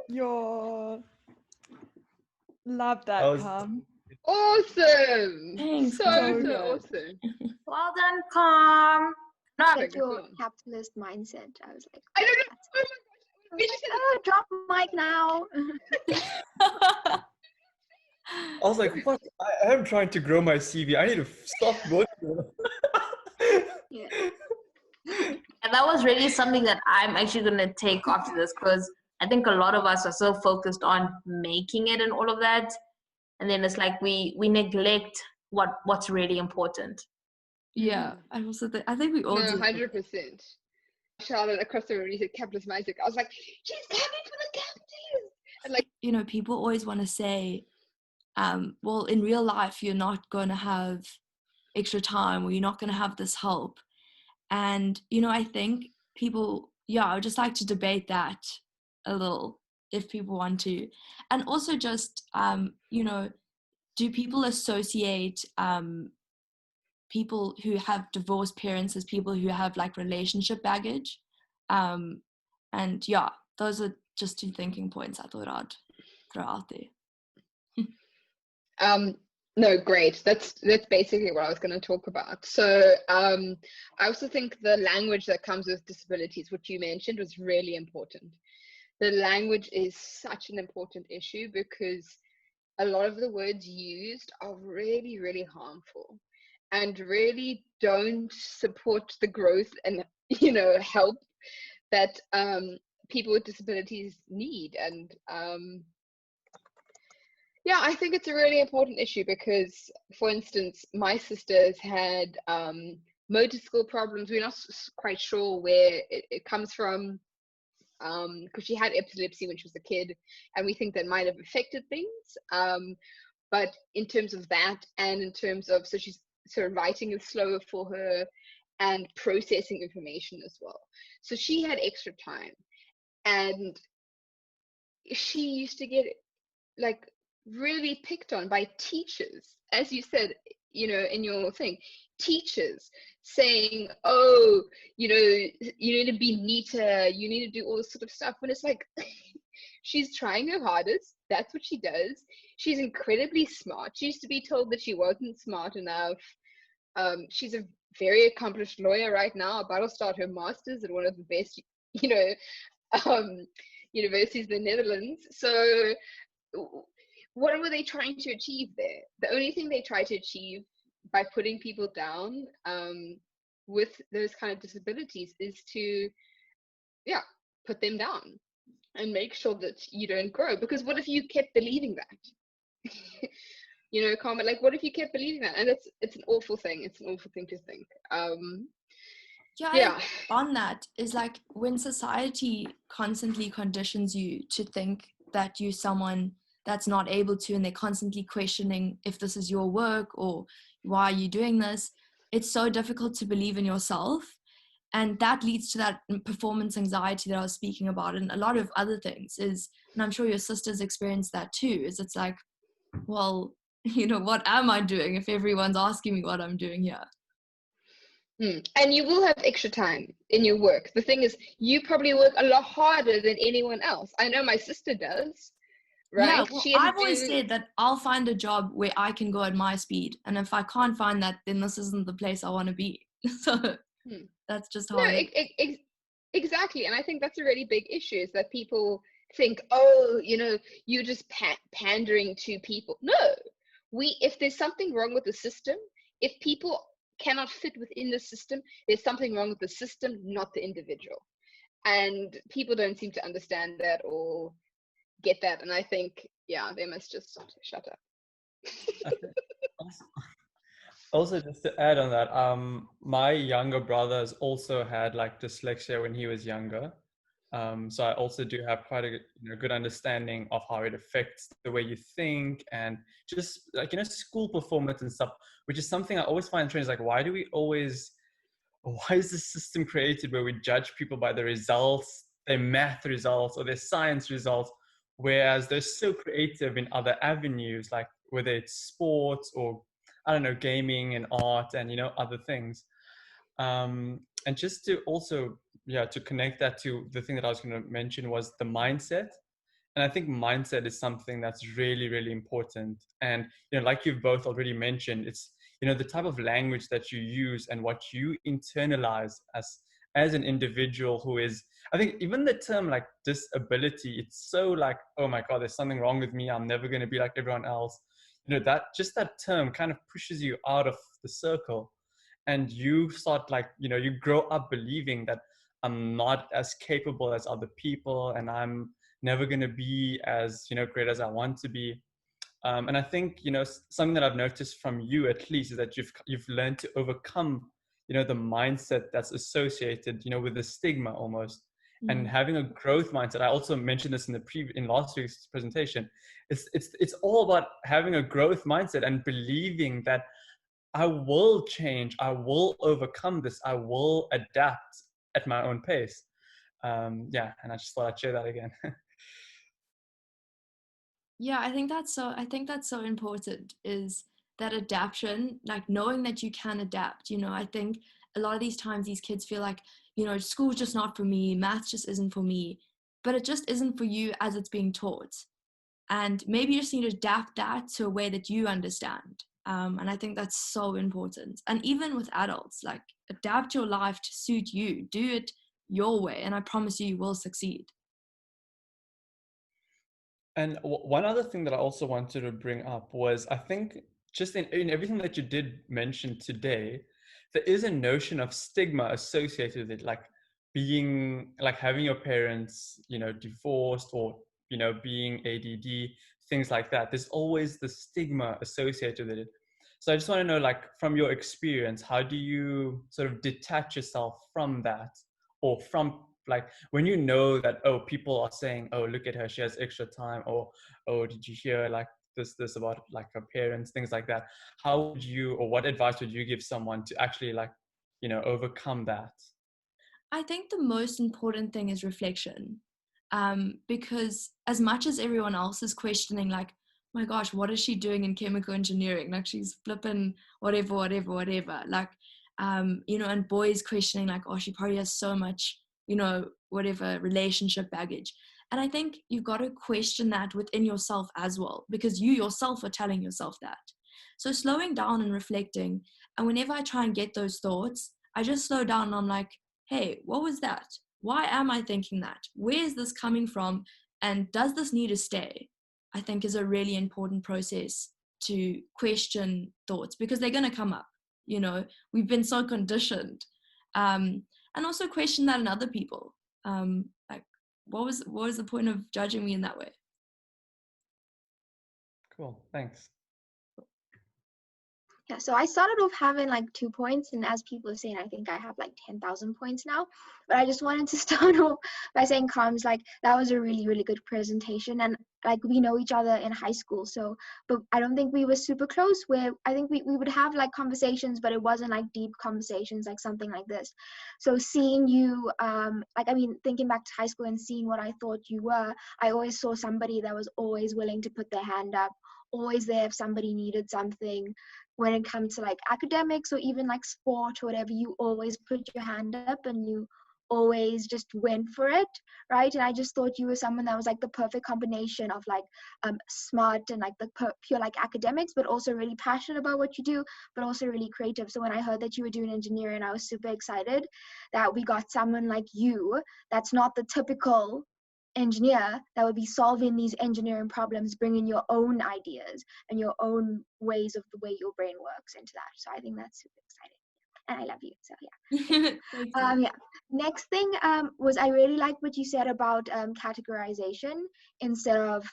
Yo, love That that, was Carm. Awesome. Thanks, So Carm. good. awesome. Well done, Calm. Like your capitalist mindset. I was like, I don't know. Oh my gosh. oh, drop mic now. I was like, what? I am trying to grow my CV. I need to stop working. Yeah. And that was really something that I'm actually going to take after this, because I think a lot of us are so focused on making it and all of that. And then it's like we neglect what's really important. Yeah, I also think, I think we all No, do. 100%. Charlotte across the room, he said capitalist mindset. I was like, she's coming for the capitalists. And like, You know, people always want to say, well, in real life, you're not going to have extra time, or you're not going to have this help. And, you know, I think people, I would just like to debate that a little if people want to. And also just, you know, do people associate people who have divorced parents as people who have like relationship baggage? And those are just 2 thinking points I thought I'd throw out there. no, great. That's basically what I was going to talk about. So I also think the language that comes with disabilities, which you mentioned, was really important. The language is such an important issue because a lot of the words used are really, really harmful and really don't support the growth and, you know, help that people with disabilities need. And I think it's a really important issue because, for instance, my sister's had motor skill problems. We're not quite sure where it comes from, because she had epilepsy when she was a kid, and we think that might have affected things. But in terms of that, and in terms of, so she's sort of writing is slower for her and processing information as well. So she had extra time, and she used to get like really picked on by teachers, as you said, you know, in your thing, teachers saying, oh, you know, you need to be neater, you need to do all this sort of stuff, when it's like, she's trying her hardest, that's what she does, she's incredibly smart, she used to be told that she wasn't smart enough. She's a very accomplished lawyer right now, about to start her master's at one of the best, you know, universities in the Netherlands. So what were they trying to achieve there? The only thing they try to achieve by putting people down with those kind of disabilities is to, put them down and make sure that you don't grow. Because what if you kept believing that? You know, Carmen, like, what if you kept believing that? And it's an awful thing. It's an awful thing to think. On that is like when society constantly conditions you to think that you're someone that's not able to, and they're constantly questioning if this is your work or why are you doing this, it's so difficult to believe in yourself, and that leads to that performance anxiety that I was speaking about, and a lot of other things is, and I'm sure your sisters experienced that too, is it's like, well, you know, what am I doing if everyone's asking me what I'm doing here? And you will have extra time in your work. The thing is, you probably work a lot harder than anyone else. I know my sister does. Right? Yeah, well, I've always said that I'll find a job where I can go at my speed, and if I can't find that, then this isn't the place I want to be. So that's just how exactly. And I think that's a really big issue, is that people think, oh, you know, you're just pandering to people. No, if there's something wrong with the system, if people cannot fit within the system, there's something wrong with the system, not the individual. And people don't seem to understand that or get that, and I think they must just shut up. Also, just to add on that, my younger brother has also had like dyslexia when he was younger, so I also do have quite a good understanding of how it affects the way you think, and just like, you know, school performance and stuff, which is something I always find strange. Like, why is this system created where we judge people by the results, their math results or their science results, whereas they're so creative in other avenues, like whether it's sports or, I don't know, gaming and art and, you know, other things. And just to also, to connect that to the thing that I was going to mention was the mindset. And I think mindset is something that's really, really important. And, like you've both already mentioned, it's, the type of language that you use and what you internalize as an individual who is, I think even the term like disability, it's so like, oh my God, there's something wrong with me. I'm never going to be like everyone else. That term kind of pushes you out of the circle, and you start like, you grow up believing that I'm not as capable as other people, and I'm never going to be as, great as I want to be. And I think, something that I've noticed from you at least is that you've learned to overcome, the mindset that's associated, with the stigma almost, and having a growth mindset. I also mentioned this in last week's presentation. It's all about having a growth mindset and believing that I will change, I will overcome this, I will adapt at my own pace. Yeah, and I just thought I'd share that again. Yeah, I think that's so important, is that adaptation, like knowing that you can adapt. I think a lot of these times these kids feel like, school's just not for me, maths just isn't for me, but it just isn't for you as it's being taught. And maybe you just need to adapt that to a way that you understand. And I think that's so important. And even with adults, like adapt your life to suit you, do it your way, and I promise you will succeed. And one other thing that I also wanted to bring up was, I think just in everything that you did mention today, there is a notion of stigma associated with it, like being like having your parents, divorced, or, being ADD, things like that. There's always the stigma associated with it. So I just want to know, like, from your experience, how do you sort of detach yourself from that, or from like when you know that, oh, people are saying, oh, look at her, she has extra time, or, oh, did you hear like this about like her parents, things like that. How would you, or what advice would you give someone to actually like, overcome that? I think the most important thing is reflection, because as much as everyone else is questioning, like, my gosh, what is she doing in chemical engineering? Like, she's flipping whatever. Like, and boys questioning, like, oh, she probably has so much, whatever relationship baggage. And I think you've got to question that within yourself as well, because you yourself are telling yourself that. So slowing down and reflecting, and whenever I try and get those thoughts, I just slow down and I'm like, hey, what was that? Why am I thinking that? Where is this coming from? And does this need to stay? I think is a really important process to question thoughts, because they're going to come up. We've been so conditioned. And also question that in other people. Like, what was the point of judging me in that way? Cool, thanks. Yeah, so I started off having like 2 points, and as people are saying, I think I have like 10,000 points now. But I just wanted to start off by saying, Carm's, like, that was a really, really good presentation. And like, we know each other in high school, but I don't think we were super close, where I think we would have like conversations, but it wasn't like deep conversations, like something like this. So seeing you, thinking back to high school and seeing what I thought you were, I always saw somebody that was always willing to put their hand up, always there if somebody needed something. When it comes to like academics or even like sport or whatever, you always put your hand up and you always just went for it, right? And I just thought you were someone that was like the perfect combination of like smart and like the pure like academics, but also really passionate about what you do, but also really creative. So when I heard that you were doing engineering, I was super excited that we got someone like you that's not the typical engineer that would be solving these engineering problems, bringing your own ideas and your own ways of the way your brain works into that. So I think that's super exciting, and I love you. So yeah. Yeah. Next thing was, I really like what you said about categorization instead of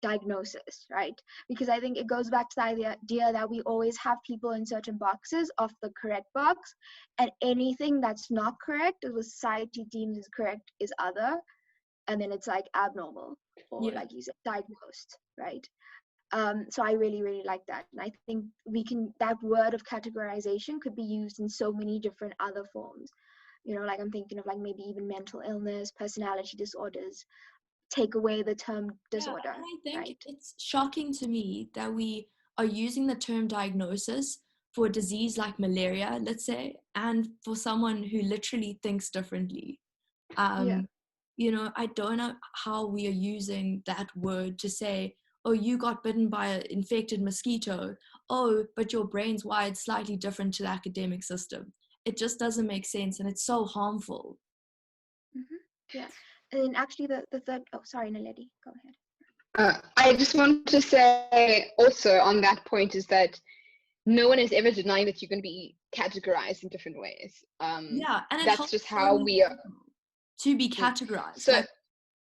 diagnosis, right? Because I think it goes back to the idea that we always have people in certain boxes of the correct box, and anything that's not correct, or the society deems as correct, is other. And then it's like abnormal, or like you said, diagnosed, right? So I really, really like that. And I think that word of categorization could be used in so many different other forms. Like I'm thinking of like maybe even mental illness, personality disorders, take away the term disorder. Yeah, and I think right? it's shocking to me that we are using the term diagnosis for a disease like malaria, let's say, and for someone who literally thinks differently. you know, I don't know how we are using that word to say, oh, you got bitten by an infected mosquito. Oh, but your brain's wired slightly different to the academic system. It just doesn't make sense, and it's so harmful. Yeah. And then actually the third, oh, sorry, Naledi, go ahead. I just want to say also on that point is that no one is ever denying that you're going to be categorized in different ways. Yeah, and it that's helps just so how many we are. people to be categorized. So like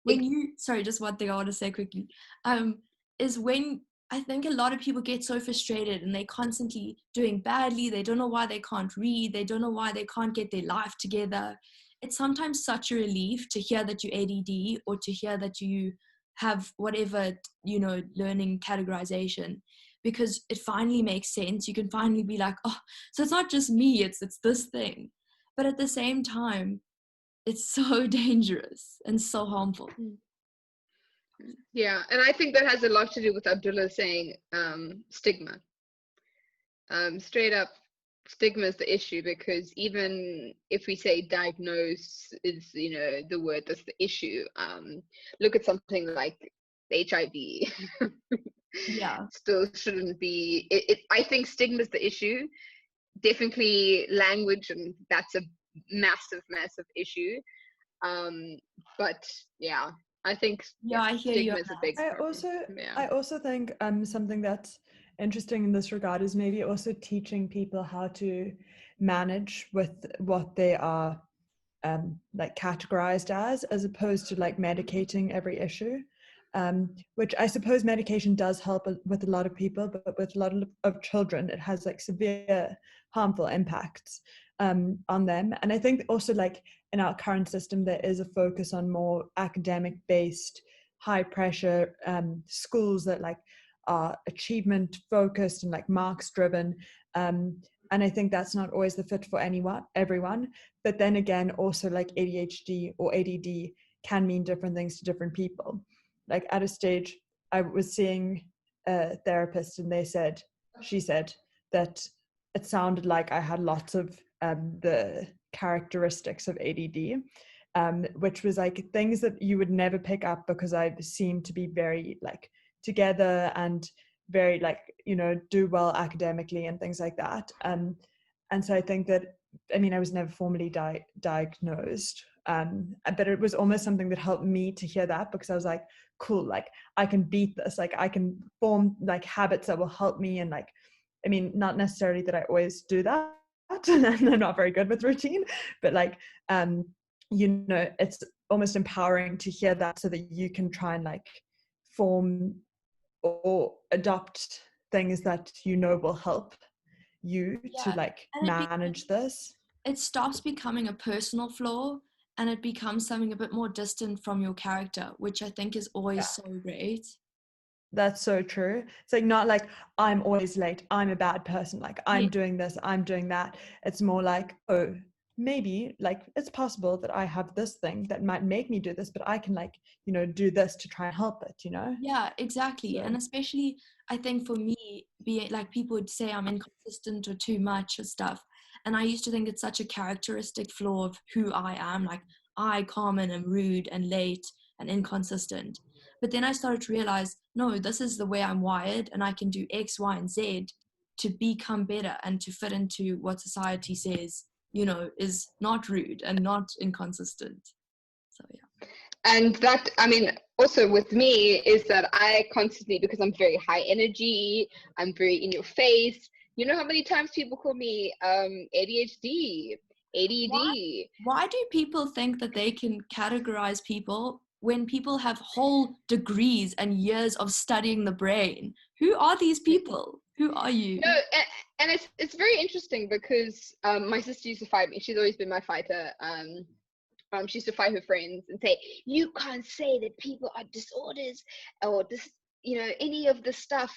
when you, sorry, just one thing I want to say quickly, is when I think a lot of people get so frustrated and they're constantly doing badly. They don't know why they can't read. They don't know why they can't get their life together. It's sometimes such a relief to hear that you're ADD, or to hear that you have whatever, you know, learning categorization, because it finally makes sense. You can finally be like, oh, so it's not just me, it's this thing. But at the same time, it's so dangerous and so harmful. yeah, and I think that has a lot to do with Abdullah saying stigma. Straight up, stigma is the issue, because even if we say diagnose is, you know, the word that's the issue, look at something like HIV. Yeah. Still shouldn't be I think stigma is the issue. Definitely language, and that's a massive issue. But yeah, I think Yeah, I hear you stigma on is a that. big problem. I also think something that's interesting in this regard is maybe also teaching people how to manage with what they are like categorized as opposed to like medicating every issue, which I suppose medication does help with a lot of people, but with a lot of children it has like severe harmful impacts on them. And I think also like in our current system there is a focus on more academic based, high pressure schools that like are achievement focused and like marks driven, and I think that's not always the fit for everyone. But then again, also like ADHD or ADD can mean different things to different people. Like at a stage I was seeing a therapist and she said that it sounded like I had lots of the characteristics of ADD, which was like things that you would never pick up because I seemed to be very like together and very like, you know, do well academically and things like that. And so I think that, I mean, I was never formally diagnosed, but it was almost something that helped me to hear that, because I was like, cool, like I can beat this, like I can form like habits that will help me. And like, I mean, not necessarily that I always do that and I'm not very good with routine, but like, you know, it's almost empowering to hear that so that you can try and like form or adopt things that you know will help you to like manage this. It stops becoming a personal flaw and it becomes something a bit more distant from your character, which I think is always so great. That's so true. It's like not like I'm always late, I'm a bad person, like I'm doing this, I'm doing that. It's more like, oh, maybe like it's possible that I have this thing that might make me do this, but I can like, you know, do this to try and help it, you know? Yeah, exactly. So. And especially I think for me, being like people would say I'm inconsistent or too much or stuff. And I used to think it's such a characteristic flaw of who I am. Like I, Carmen, am rude and late and inconsistent. But then I started to realize, no, this is the way I'm wired, and I can do X, Y, and Z to become better and to fit into what society says, you know, is not rude and not inconsistent. So yeah. And that, I mean, also with me is that I constantly, because I'm very high energy, I'm very in your face. You know how many times people call me ADHD, ADD. Why do people think that they can categorize people when people have whole degrees and years of studying the brain? Who are these people? Who are you? No, and it's very interesting because my sister used to fight me. She's always been my fighter. She used to fight her friends and say, you can't say that people are disorders or this, you know, any of this stuff.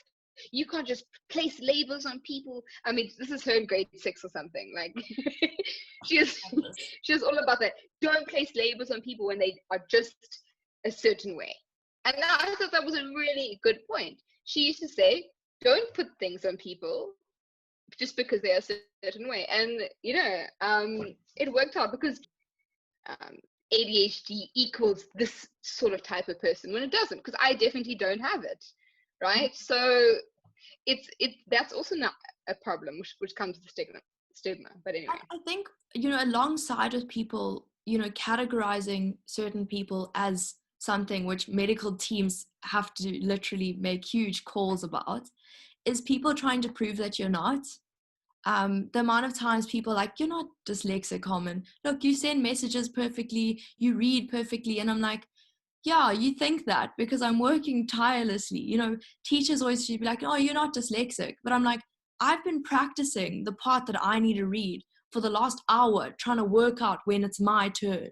You can't just place labels on people. I mean, this is her in grade 6 or something. Like, she was all about that. Don't place labels on people when they are just a certain way. And I thought that was a really good point. She used to say, don't put things on people just because they're a certain way. And, you know, it worked out because ADHD equals this sort of type of person, when it doesn't, because I definitely don't have it, right? So it's that's also not a problem, which comes with stigma. But anyway, I think, you know, alongside with people, you know, categorizing certain people as something which medical teams have to literally make huge calls about, is people trying to prove that you're not. The amount of times people are like, you're not dyslexic, Carmen. Look, you send messages perfectly, you read perfectly. And I'm like, yeah, you think that because I'm working tirelessly. You know, teachers always should be like, oh, you're not dyslexic. But I'm like, I've been practicing the part that I need to read for the last hour, trying to work out when it's my turn.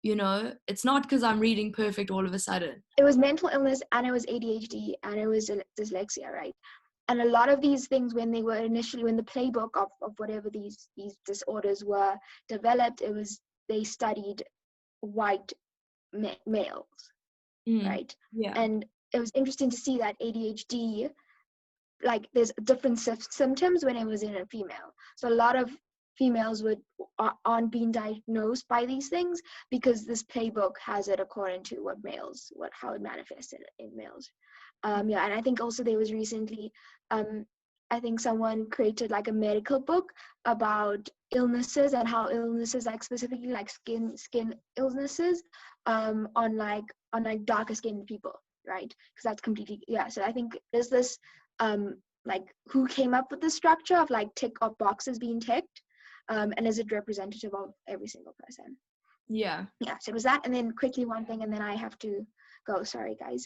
You know, it's not because I'm reading perfect all of a sudden. It was mental illness, and it was ADHD, and it was dyslexia, right? And a lot of these things, when they were initially, when the playbook of whatever these disorders were developed, it was, they studied white males, right? Yeah. And it was interesting to see that ADHD, like, there's different symptoms when it was in a female. So a lot of females aren't being diagnosed by these things because this playbook has it according to how it manifested in males. And I think also there was recently, I think someone created like a medical book about illnesses and how illnesses, like specifically like skin illnesses, on darker skinned people, right? Because that's completely, yeah. So I think there's this, like, who came up with the structure of like tick of boxes being ticked, and is it representative of every single person? Yeah. So it was that. And then quickly one thing, and then I have to go, sorry guys.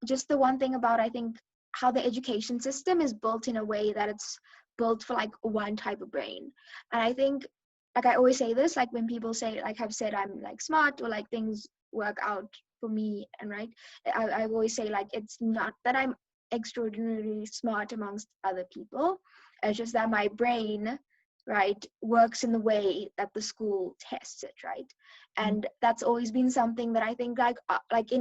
Just the one thing about, I think, how the education system is built in a way that it's built for like one type of brain. And I think, like I always say this, like when people say, like I've said I'm like smart, or like things work out for me, and right, I always say, like, it's not that I'm extraordinarily smart amongst other people, it's just that my brain, right, works in the way that the school tests it, right? And that's always been something that I think,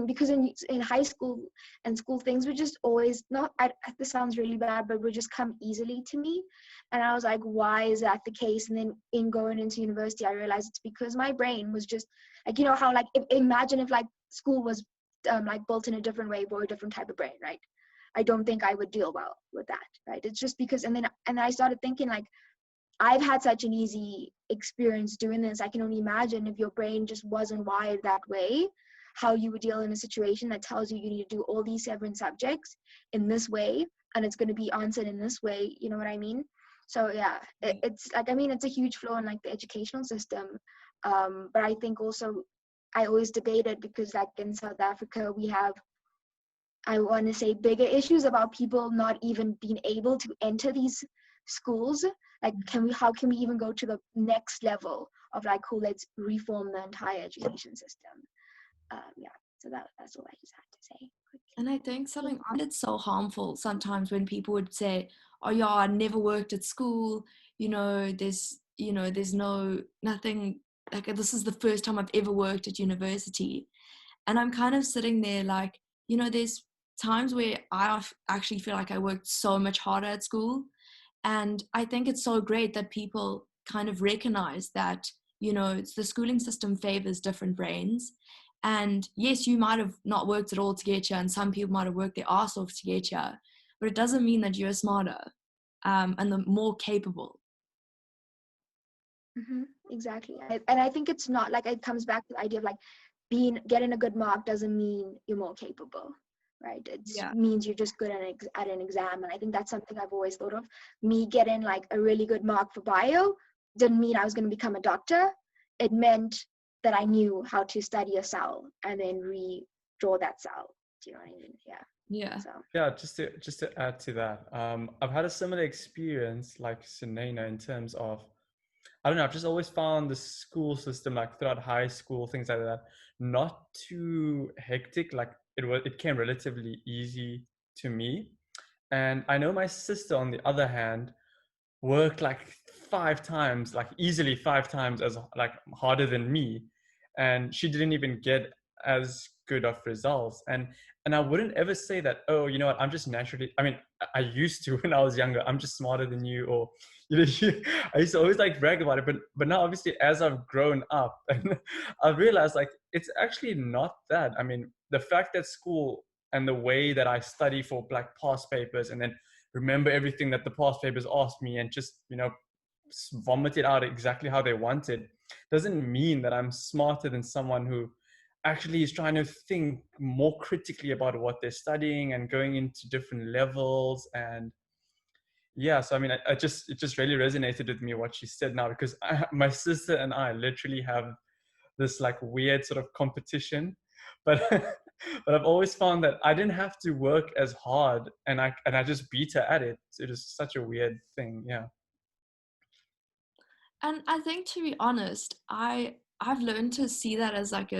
because in high school and school, things were just always not, this sounds really bad, but would just come easily to me. And I was like, why is that the case? And then in going into university, I realized it's because my brain was just like, you know how, like, imagine if like school was like built in a different way for a different type of brain, right? I don't think I would deal well with that, right? It's just because, and then I started thinking, like, I've had such an easy experience doing this. I can only imagine if your brain just wasn't wired that way, how you would deal in a situation that tells you you need to do all these 7 subjects in this way, and it's going to be answered in this way. You know what I mean? So yeah, it's like, I mean, it's a huge flaw in like the educational system. But I think also, I always debated, because like in South Africa, we have, I want to say, bigger issues about people not even being able to enter these schools. Like, how can we even go to the next level of like, cool, let's reform the entire education system? So that's all I just had to say. And I think something that's so harmful sometimes when people would say, oh yeah, I never worked at school, there's nothing, like, this is the first time I've ever worked at university. And I'm kind of sitting there like, there's times where I actually feel like I worked so much harder at school. And I think it's so great that people kind of recognize that, the schooling system favors different brains. And yes, you might have not worked at all to get here, and some people might have worked their arse off to get here, but it doesn't mean that you're smarter and the more capable. Exactly. And I think it's not like, it comes back to the idea of like, getting a good mark doesn't mean you're more capable, right? It means you're just good at an exam. And I think that's something I've always thought of. Me getting like a really good mark for bio didn't mean I was going to become a doctor. It meant that I knew how to study a cell and then redraw that cell. Do you know what I mean? Yeah. So. Yeah, just to add to that, I've had a similar experience like Sunena in terms of, I don't know, I've just always found the school system, like throughout high school, things like that, not too hectic. Like it came relatively easy to me. And I know my sister, on the other hand, worked like 5 times, like easily 5 times as like harder than me. And she didn't even get as good of results. And I wouldn't ever say that, oh, you know what, I'm just naturally, I mean, I used to when I was younger, I'm just smarter than you, or, you know, I used to always like brag about it. But now obviously as I've grown up and I've realized like, it's actually not that. I mean, the fact that school and the way that I study for like past papers and then remember everything that the past papers asked me and just, you know, vomit it out exactly how they wanted, doesn't mean that I'm smarter than someone who actually is trying to think more critically about what they're studying and going into different levels. And yeah, so I mean, it just really resonated with me what she said now, because my sister and I literally have this like weird sort of competition, but but I've always found that I didn't have to work as hard, and I just beat her at it. So it is such a weird thing. Yeah. And I think, to be honest, I've learned to see that as like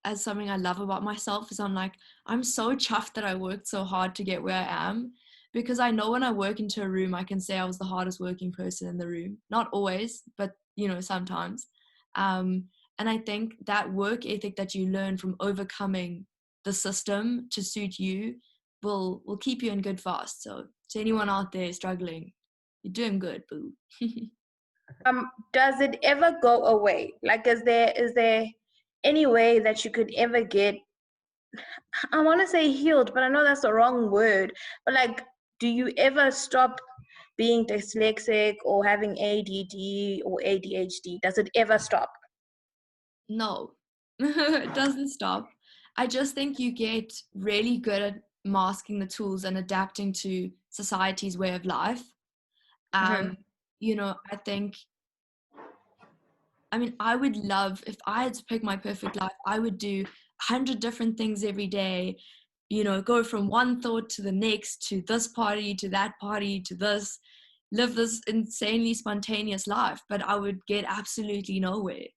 as something I love about myself. Is I'm so chuffed that I worked so hard to get where I am, because I know when I work into a room, I can say I was the hardest working person in the room. Not always, but you know, sometimes. And I think that work ethic that you learn from overcoming the system to suit you will keep you in good fast. So to anyone out there struggling, you're doing good, boo. Does it ever go away? Like, is there any way that you could ever get, I want to say healed, but I know that's the wrong word, but like, do you ever stop being dyslexic or having ADD or ADHD? Does it ever stop? No, it doesn't stop. I just think you get really good at masking the tools and adapting to society's way of life. You know, I mean, I would love, if I had to pick my perfect life, I would do 100 different things every day, you know, go from one thought to the next, to this party, to that party, to this, live this insanely spontaneous life, but I would get absolutely nowhere.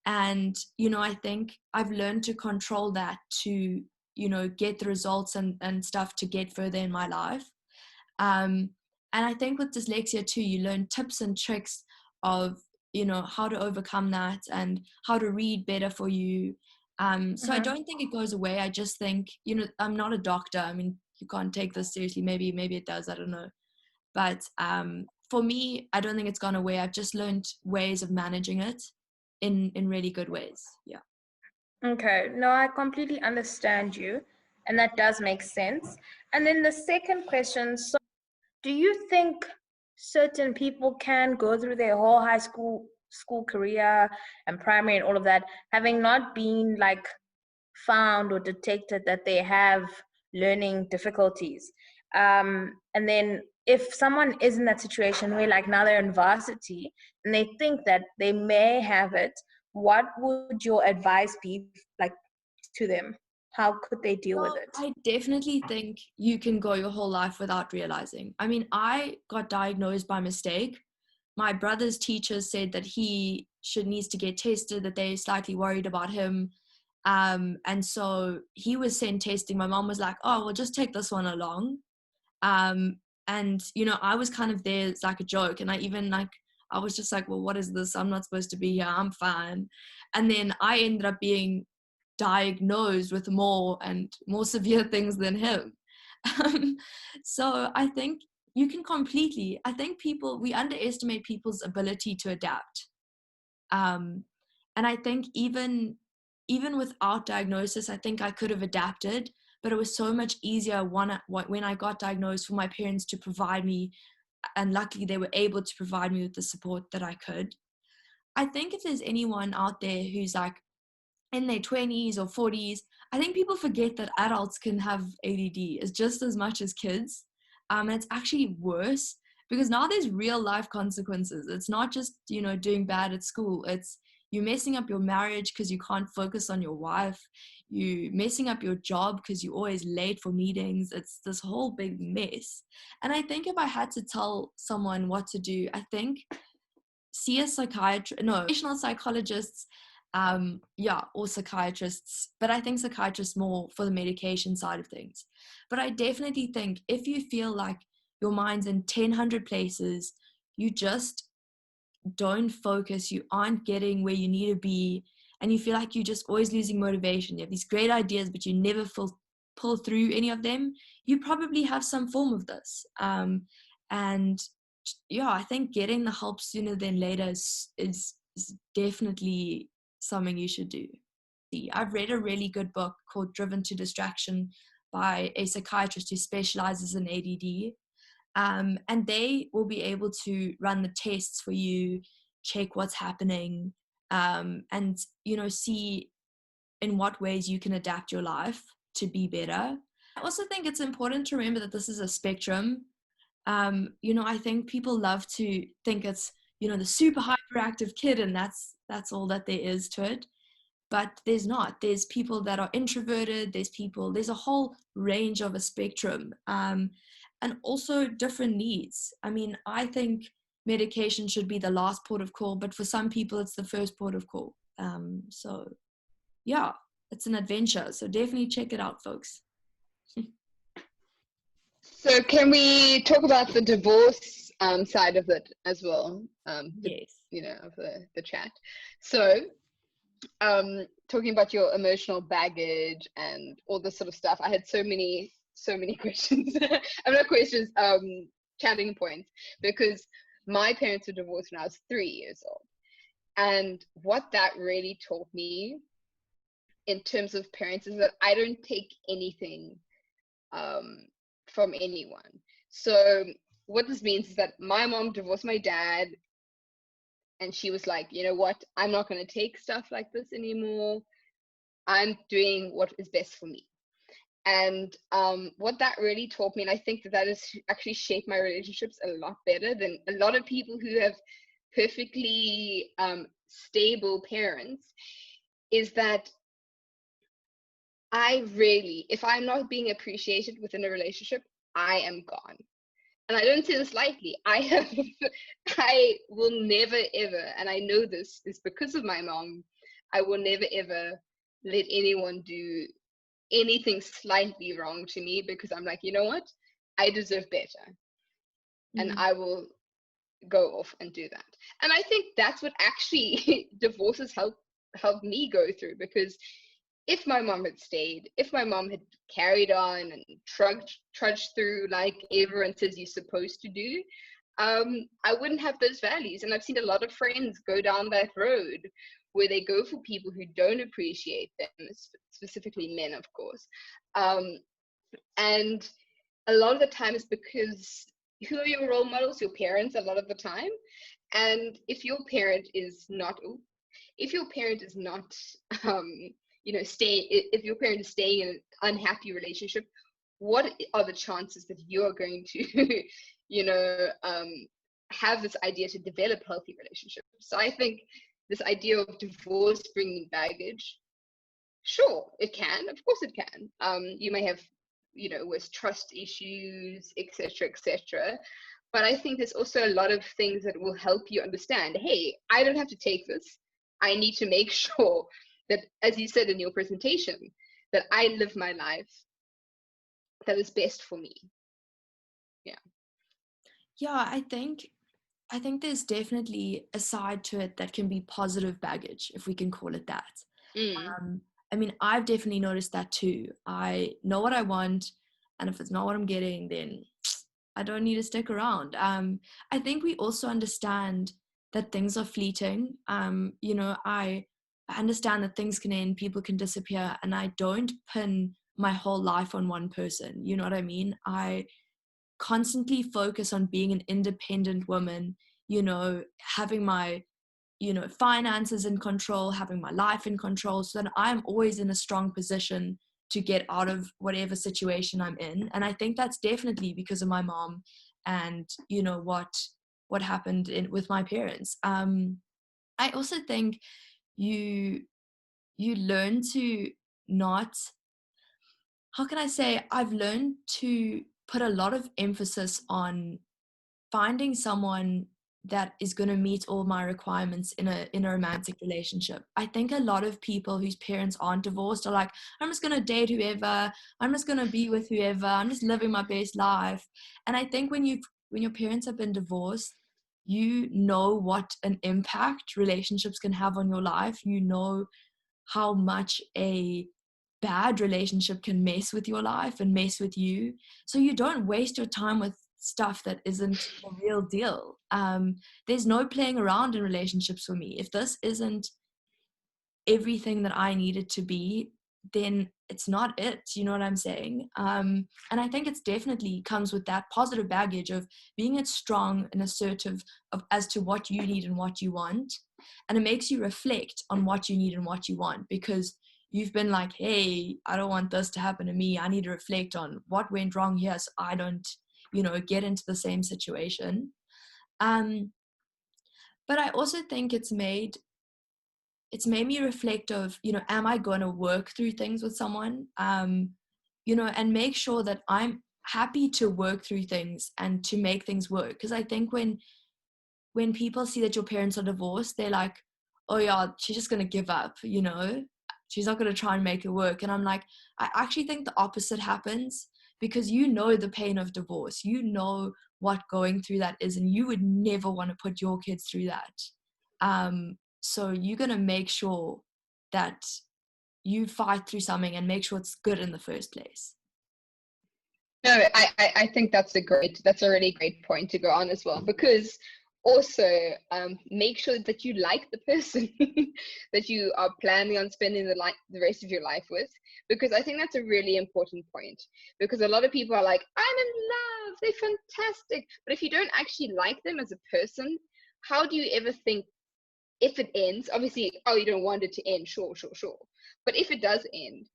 And you know, I think I've learned to control that, to, you know, get the results and stuff to get further in my life. And I think with dyslexia too, you learn tips and tricks of, you know, how to overcome that and how to read better for you. So I don't think it goes away. I just think, you know, I'm not a doctor. I mean, you can't take this seriously. Maybe it does, I don't know. But for me, I don't think it's gone away. I've just learned ways of managing it in really good ways. Yeah. Okay, no, I completely understand you, and that does make sense. And then the second question, so do you think certain people can go through their whole high school career and primary and all of that, having not been like found or detected that they have learning difficulties? And then if someone is in that situation where like now they're in varsity and they think that they may have it, what would your advice be like to them? How could they deal with it? I definitely think you can go your whole life without realizing. I mean, I got diagnosed by mistake. My brother's teachers said that he needs to get tested, that they're slightly worried about him. And so he was sent testing. My mom was like, oh, well, just take this one along. And, you know, I was kind of there, it's like a joke. And I was just like, well, what is this? I'm not supposed to be here. I'm fine. And then I ended up being diagnosed with more and more severe things than him. So I think you can I think we underestimate people's ability to adapt. And I think even without diagnosis, I think I could have adapted, but it was so much easier when I got diagnosed for my parents to provide me, and luckily they were able to provide me with the support that I could. I think if there's anyone out there who's like in their 20s or 40s, I think people forget that adults can have ADD as just as much as kids. And it's actually worse, because now there's real life consequences. It's not just, you know, doing bad at school. It's you messing up your marriage because you can't focus on your wife. You messing up your job because you're always late for meetings. It's this whole big mess. And I think if I had to tell someone what to do, I think see a psychiatrist, no, professional psychologists, or psychiatrists, but I think psychiatrists more for the medication side of things. But I definitely think if you feel like your mind's in 1,000 places, you just don't focus, you aren't getting where you need to be, and you feel like you're just always losing motivation. You have these great ideas, but you never pull through any of them. You probably have some form of this. And yeah, I think getting the help sooner than later is definitely something you should do. I've read a really good book called Driven to Distraction by a psychiatrist who specializes in ADD. And they will be able to run the tests for you, check what's happening, and, see in what ways you can adapt your life to be better. I also think it's important to remember that this is a spectrum. I think people love to think it's, the super hyperactive kid, and that's all that there is to it. But there's not. There's people that are introverted. There's a whole range of a spectrum, and also different needs. I mean, I think medication should be the last port of call, but for some people, it's the first port of call. So, yeah, it's an adventure. So definitely check it out, folks. So can we talk about the divorce side of it as well? Yes. Of the chat. So, talking about your emotional baggage and all this sort of stuff, I had so many questions. I'm not questions, chatting points, because my parents were divorced when I was 3 years old, and what that really taught me in terms of parents is that I don't take anything from anyone. So what this means is that my mom divorced my dad, and she was like, you know what, I'm not going to take stuff like this anymore. I'm doing what is best for me. And what that really taught me, and I think that has actually shaped my relationships a lot better than a lot of people who have perfectly stable parents, is that if I'm not being appreciated within a relationship, I am gone. And I don't say this lightly. I will never ever, and I know this is because of my mom, I will never ever let anyone do anything slightly wrong to me, because I'm like, you know what? I deserve better. And I will go off and do that. And I think that's what actually divorces helped me go through, because if my mom had stayed, if my mom had carried on and trudged through like everyone says you're supposed to do, I wouldn't have those values. And I've seen a lot of friends go down that road where they go for people who don't appreciate them, specifically men, of course. And a lot of the time it's because who are your role models? Your parents, a lot of the time. And if your parent is not if your parent is staying in an unhappy relationship, what are the chances that you're going to have this idea to develop healthy relationships? So I think this idea of divorce bringing baggage, sure, it can, of course it can. You may have with trust issues, etc., but I think there's also a lot of things that will help you understand, hey, I don't have to take this. I need to make sure that, as you said in your presentation, that I live my life that is best for me. Yeah, I think there's definitely a side to it that can be positive baggage, if we can call it that. I mean, I've definitely noticed that too. I know what I want, and if it's not what I'm getting, then I don't need to stick around. I think we also understand that things are fleeting. I understand that things can end, people can disappear, and I don't pin my whole life on one person. You know what I mean? I constantly focus on being an independent woman, having my finances in control, having my life in control, so that I'm always in a strong position to get out of whatever situation I'm in. And I think that's definitely because of my mom and what happened with my parents. I also think you learn to not, how can I say, I've learned to put a lot of emphasis on finding someone that is going to meet all my requirements in a romantic relationship. I think a lot of people whose parents aren't divorced are like, I'm just going to date whoever, I'm just going to be with whoever, I'm just living my best life. And I think when your parents have been divorced, you know what an impact relationships can have on your life. You know how much a bad relationship can mess with your life and mess with you. So you don't waste your time with stuff that isn't the real deal. There's no playing around in relationships for me. If this isn't everything that I need it to be, then it's not it. You know what I'm saying? And I think it's definitely comes with that positive baggage of being strong and assertive as to what you need and what you want. And it makes you reflect on what you need and what you want, because you've been like, hey, I don't want this to happen to me. I need to reflect on what went wrong here so I don't, get into the same situation. But I also think it's made me reflect of, am I going to work through things with someone, and make sure that I'm happy to work through things and to make things work. Because I think when people see that your parents are divorced, they're like, oh yeah, she's just going to give up, she's not going to try and make it work. And I'm like, I actually think the opposite happens, because the pain of divorce, what going through that is, and you would never want to put your kids through that. So you're going to make sure that you fight through something and make sure it's good in the first place. No, I think that's a really great point to go on as well, because also make sure that you like the person that you are planning on spending the rest of your life with, because I think that's a really important point, because a lot of people are like, I'm in love, they're fantastic, but if you don't actually like them as a person, how do you ever think, if it ends, obviously, you don't want it to end, sure, but if it does end,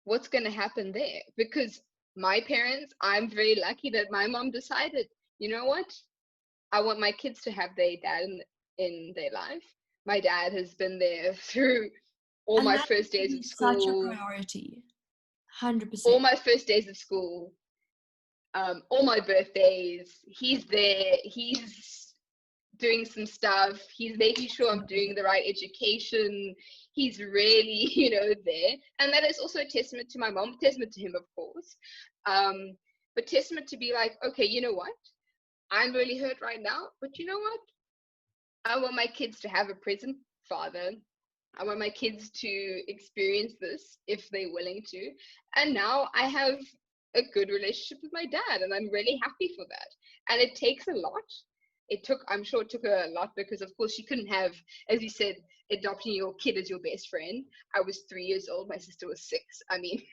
what's going to happen there? Because my parents, I'm very lucky that my mom decided, you know what, I want my kids to have their dad in their life. My dad has been there through all my first days of school. Such a priority, 100%. All my first days of school, all my birthdays. He's there. He's doing some stuff. He's making sure I'm doing the right education. He's really, there. And that is also a testament to my mom, testament to him, of course. But testament to be like, okay, you know what? I'm really hurt right now, but you know what? I want my kids to have a present father. I want my kids to experience this if they're willing to. And now I have a good relationship with my dad, and I'm really happy for that. And it takes a lot. I'm sure it took her a lot, because of course she couldn't have, as you said, adopting your kid as your best friend. I was 3 years old. My sister was 6. I mean,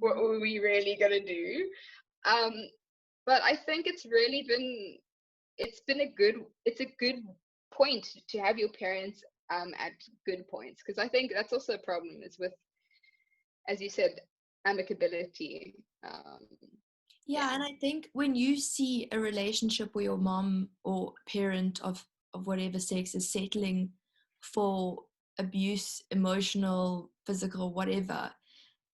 what were we really going to do? But I think it's a good point to have your parents at good points, because I think that's also a problem is with, as you said, amicability. Yeah, and I think when you see a relationship where your mom or parent of whatever sex is settling for abuse, emotional, physical, whatever,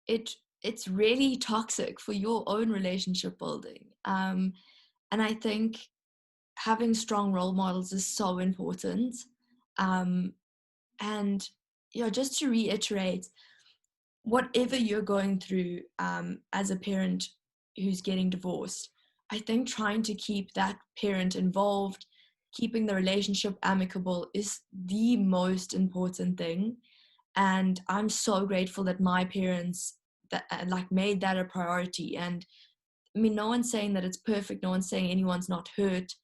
it's really toxic for your own relationship building. And I think having strong role models is so important. And just to reiterate, whatever you're going through as a parent who's getting divorced, I think trying to keep that parent involved, keeping the relationship amicable is the most important thing. And I'm so grateful that my parents made that a priority. And I mean, no one's saying that it's perfect, no one's saying anyone's not hurt,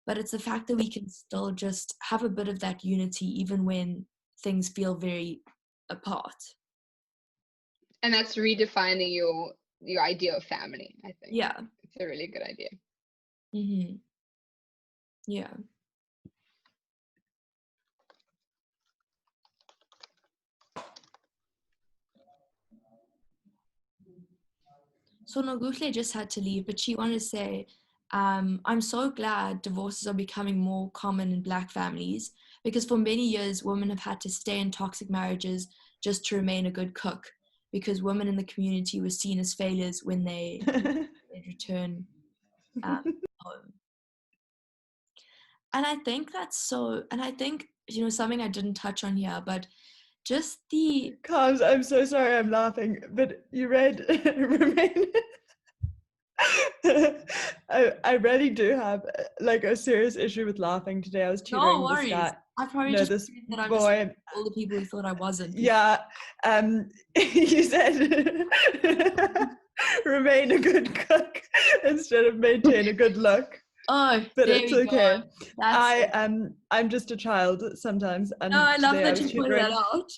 but it's the fact that we can still just have a bit of that unity even when things feel very apart. And that's redefining your idea of family, I think. Yeah. It's a really good idea. Mm-hmm. Yeah. So Noguhle just had to leave, but she wanted to say, I'm so glad divorces are becoming more common in Black families, because for many years, women have had to stay in toxic marriages just to remain a good cook, because women in the community were seen as failures when they return home. And I think that's so, and I think, something I didn't touch on here, but just the... Coms, I'm so sorry I'm laughing, but you read remain... I really do have like a serious issue with laughing today. I was tutoring this guy. I probably No, just this believe that I'm boy. just all the people who thought I wasn't. Yeah. You said remain a good cook instead of maintain a good look. Oh, But there it's we okay. go. That's it. I'm just a child sometimes, and No, I love today I that was you pointed that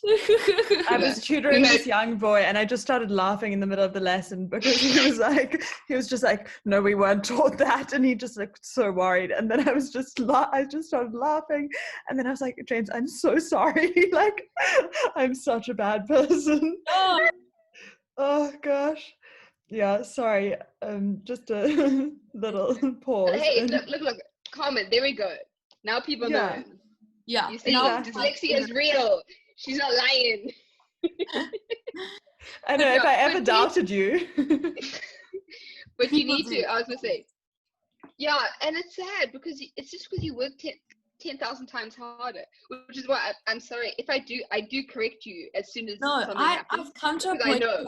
tutoring. out. I was tutoring this young boy, and I just started laughing in the middle of the lesson because he was just like, no, we weren't taught that, and he just looked so worried. And then I just started laughing, and then I was like, James, I'm so sorry. Like, I'm such a bad person. Oh. Oh gosh. Yeah, sorry. Just a little pause. Hey, look, Carmen, there we go. Now people know. Yeah. You see, exactly. dyslexia is real. She's not lying. I know, if I ever doubted you. But you need to, I was going to say, yeah, and it's sad because it's just because you work 10,000 times harder, which is why I'm sorry. If I do correct you as soon as something happens. I've come to a because point I know.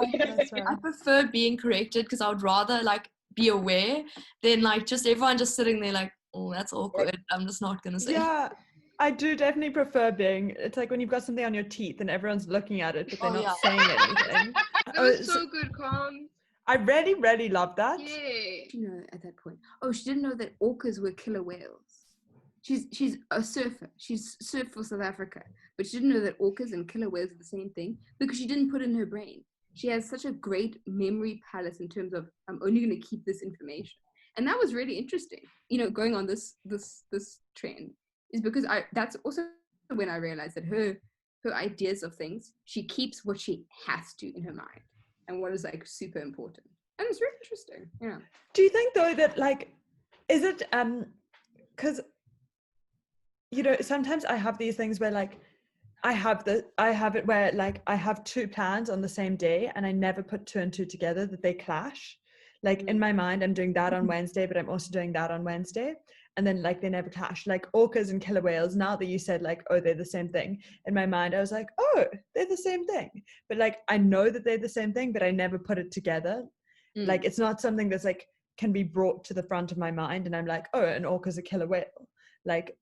where I prefer being corrected because I would rather like be aware than like just everyone just sitting there like, oh, that's awkward. I'm just not going to say. Yeah, I do definitely prefer being, it's like when you've got something on your teeth and everyone's looking at it, but they're not saying anything. That was so good, Calm. I really, really love that. Yay. You know, at that point. Oh, she didn't know that orcas were killer whales. She's a surfer. She's surfed for South Africa, but she didn't know that orcas and killer whales are the same thing because she didn't put it in her brain. She has such a great memory palace in terms of I'm only going to keep this information, and that was really interesting. You know, going on this trend is because that's also when I realized that her ideas of things, she keeps what she has to in her mind and what is like super important, and it's really interesting. Yeah. Do you think though that like, is it because you know, sometimes I have these things where like I have it where like I have two plans on the same day and I never put two and two together, that they clash. Like in my mind, I'm doing that on Wednesday, but I'm also doing that on Wednesday. And then like they never clash. Like orcas and killer whales, now that you said like, oh, they're the same thing. In my mind, I was like, oh, they're the same thing. But like, I know that they're the same thing, but I never put it together. Like, it's not something that's like, can be brought to the front of my mind. And I'm like, oh, an orca's a killer whale. Like,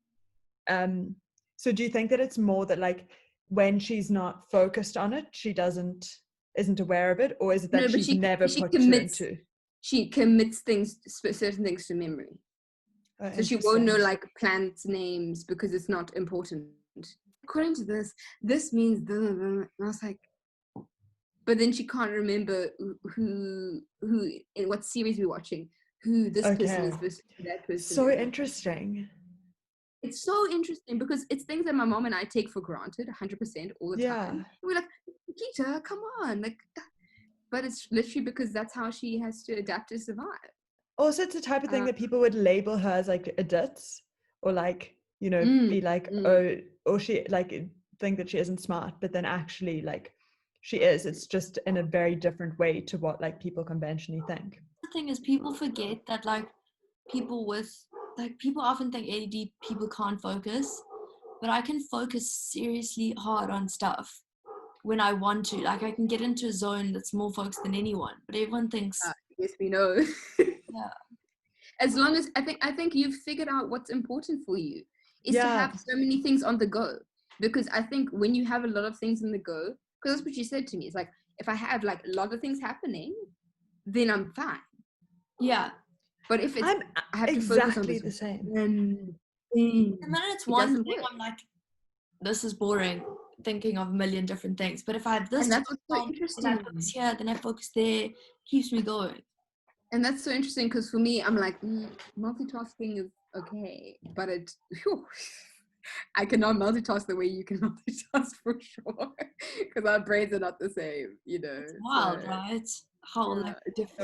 so do you think that it's more that like when she's not focused on it, she isn't aware of it, or is it that she's never put two and two? She commits certain things to memory. Oh, so she won't know like plant names because it's not important. According to this means and I was like, but then she can't remember who in what series we're watching, who this person is versus that person. So interesting. It's so interesting because it's things that my mom and I take for granted 100% all the time. We're like, Nikita, come on, like, but it's literally because that's how she has to adapt to survive. Also, it's the type of thing that people would label her as like a ditz, or like, you know, be like, oh, or she like think that she isn't smart, but then actually like she is. It's just in a very different way to what like people conventionally think. The thing is, people forget that like people often think ADD people can't focus, but I can focus seriously hard on stuff when I want to. Like I can get into a zone that's more focused than anyone, but everyone thinks yes, we know. Yeah. As long as I think you've figured out what's important for you is to have so many things on the go. Because I think when you have a lot of things on the go, because that's what you said to me, it's like if I have like a lot of things happening, then I'm fine. Yeah. But if it's I have exactly to focus on the same. And then it's one thing, I'm like, this is boring, thinking of a million different things. But if I have this, and that's what's so interesting. Then I focus here, then I focus there, keeps me going. And that's so interesting because for me, I'm like, multitasking is okay, but I cannot multitask the way you can multitask for sure, because our brains are not the same, you know. It's wild, right? How like different.